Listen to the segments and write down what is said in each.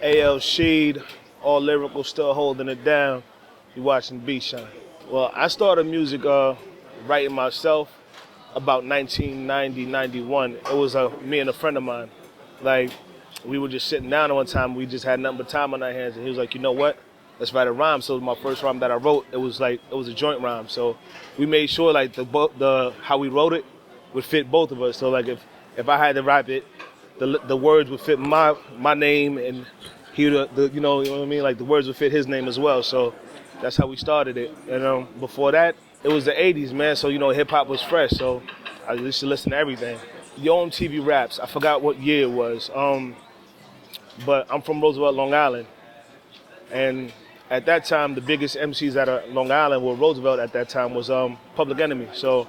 Al-Shid, all lyrical, still holding it down. You watching B-Shine. Well, I started music writing myself about 1990, 91. It was me and a friend of mine. Like, we were just sitting down at one time. We just had nothing but time on our hands. And he was like, you know what? Let's write a rhyme. So my first rhyme that I wrote, it was a joint rhyme. So we made sure like the how we wrote it would fit both of us. So like if I had to rap it, the words would fit my name, and he would, you know what I mean? Like the words would fit his name as well. So that's how we started it. And before that, it was the 80s, man. So, hip hop was fresh. So I used to listen to everything. Yo MTV Raps, I forgot what year it was. But I'm from Roosevelt, Long Island. And at that time, the biggest MCs out of Long Island, were Roosevelt at that time, was Public Enemy. So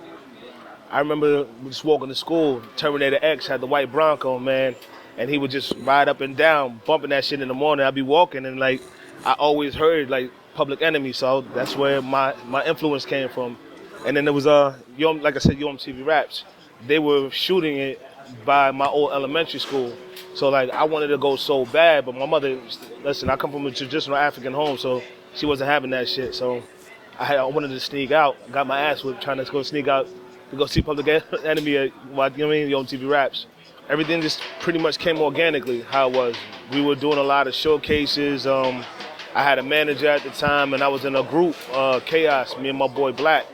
I remember just walking to school, Terminator X had the white Bronco, man, and he would just ride up and down, bumping that shit in the morning. I'd be walking, and like I always heard like Public Enemy, so that's where my influence came from. And then there was like I said, Yo MTV Raps. They were shooting it by my old elementary school, so like I wanted to go so bad, but my mother, listen, I come from a traditional African home, so she wasn't having that shit. So I wanted to sneak out, got my ass whipped trying to go sneak out to go see Public Enemy at, you know what I mean, Yo MTV Raps. Everything just pretty much came organically how it was. We were doing a lot of showcases. I had a manager at the time, and I was in a group, Chaos, me and my boy Black.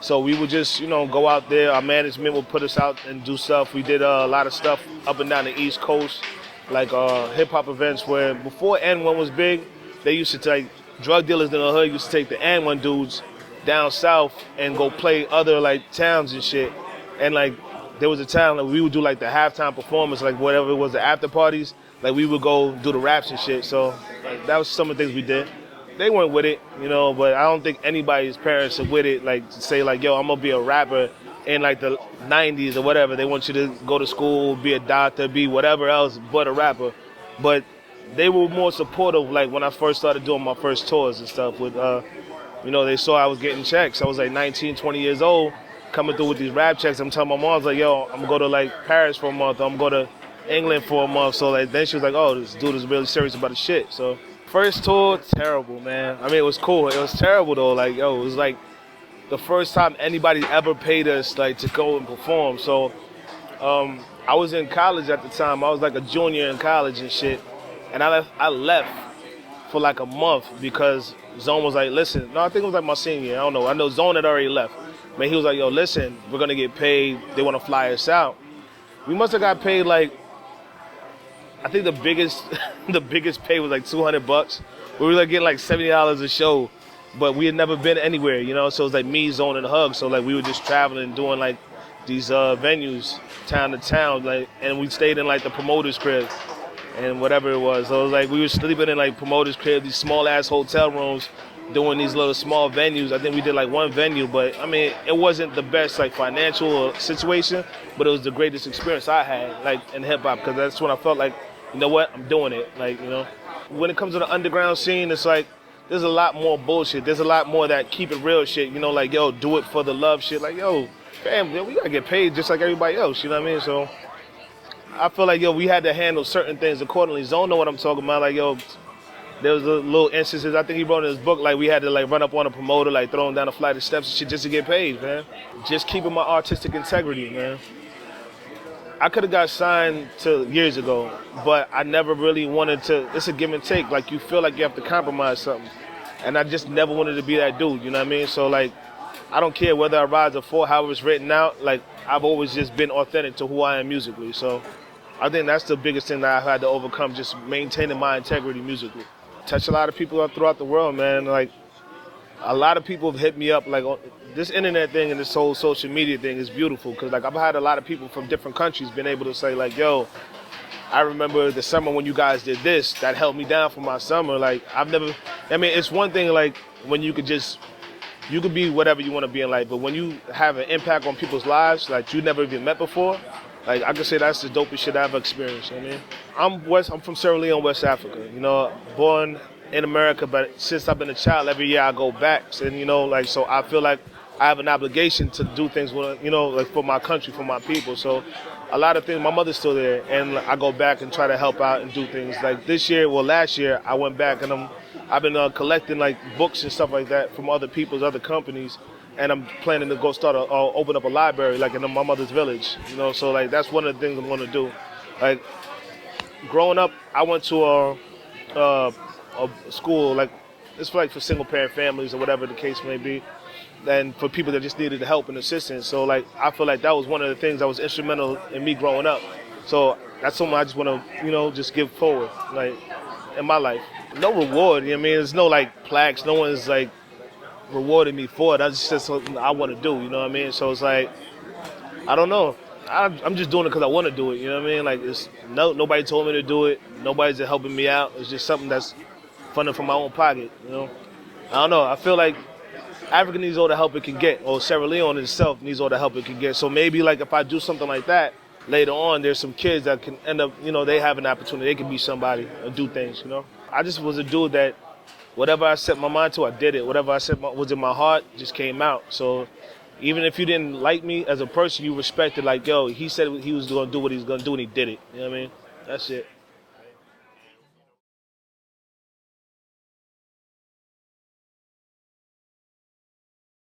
So we would just, go out there. Our management would put us out and do stuff. We did a lot of stuff up and down the East Coast, like hip-hop events where before N1 was big, they used to take, drug dealers in the hood used to take the N1 dudes down south and go play other like towns and shit. And like there was a time that we would do like the halftime performance, like whatever it was, the after parties, like we would go do the raps and shit. So like, that was some of the things we did. They weren't with it, but I don't think anybody's parents are with it, like to say like, yo, I'm gonna be a rapper in like the 90s or whatever. They want you to go to school, be a doctor, be whatever else but a rapper. But they were more supportive, like when I first started doing my first tours and stuff with, they saw I was getting checks. I was like 19, 20 years old, coming through with these rap checks. I'm telling my mom, I was like, yo, I'm gonna go to like Paris for a month, I'm gonna go to England for a month. So like then she was like, oh, this dude is really serious about the shit. So first tour, terrible, man. I mean, it was cool. It was terrible though. Like, yo, it was like the first time anybody ever paid us like to go and perform. So I was in college at the time. I was like a junior in college and shit. And I left for like a month because Zone was like, listen, no, I think it was like my senior year. I don't know. I know Zone had already left. Man, he was like, yo, listen, we're gonna get paid. They wanna fly us out. We must have got paid like, I think the biggest pay was like $200. We were like getting like $70 a show, but we had never been anywhere, So it was like me, Zone, and Hug. So like we were just traveling, doing like these venues, town to town, like, and we stayed in like the promoter's crib and whatever it was. So it was like we were sleeping in like promoter's crib, these small ass hotel rooms, doing these little small venues. I think we did like one venue, but I mean it wasn't the best like financial situation, but it was the greatest experience I had like in hip hop, because that's when I felt like, you know what, I'm doing it. Like, when it comes to the underground scene, it's like there's a lot more bullshit. There's a lot more that keep it real shit, like, yo, do it for the love shit. Like, yo, fam, we gotta get paid just like everybody else, you know what I mean? So I feel like, yo, we had to handle certain things accordingly. Zone know what I'm talking about. Like, yo, there was a little instances, I think he wrote in his book, like we had to like run up on a promoter, like throw him down a flight of steps and shit just to get paid, man. Just keeping my artistic integrity, man. I could have got signed to years ago, but I never really wanted to. It's a give and take. Like, you feel like you have to compromise something. And I just never wanted to be that dude, you know what I mean? So, like, I don't care whether I rise or fall, how it's written out. Like, I've always just been authentic to who I am musically. So I think that's the biggest thing that I've had to overcome, just maintaining my integrity musically. Touch a lot of people throughout the world, man. Like, a lot of people have hit me up, like, this internet thing and this whole social media thing is beautiful, because like I've had a lot of people from different countries been able to say like, yo, I remember the summer when you guys did this, that held me down for my summer. Like, it's one thing like when you could be whatever you want to be in life, but when you have an impact on people's lives like you never even met before, like I could say that's the dopest shit I've experienced. I mean, I'm from Sierra Leone, West Africa, born in America, but since I've been a child, every year I go back, and so I feel like I have an obligation to do things with, like for my country, for my people. So a lot of things. My mother's still there, and I go back and try to help out and do things. Like this year, well, last year, I went back and I've been collecting like books and stuff like that from other people's other companies, and I'm planning to go start open up a library like in my mother's village. You know, so like that's one of the things I'm going to do. Like growing up, I went to a school like it's like for single parent families or whatever the case may be, and for people that just needed help and assistance. So like I feel like that was one of the things that was instrumental in me growing up. So that's something I just want to just give forward like in my life. No reward, you know what I mean? There's no like plaques. No one's like rewarding me for it. That's just something I want to do, you know what I mean? So it's like I don't know. I'm just doing it because I want to do it, you know what I mean? Like it's nobody told me to do it. Nobody's helping me out. It's just something that's funded from my own pocket, you know. I don't know. I feel like Africa needs all the help it can get, or Sierra Leone itself needs all the help it can get. So maybe like if I do something like that later on, there's some kids that can end up, they have an opportunity. They can be somebody and do things, you know. I just was a dude that whatever I set my mind to, I did it. Whatever I said was in my heart just came out. So even if you didn't like me as a person, you respected like, yo, he said he was going to do what he was going to do and he did it. You know what I mean? That's it.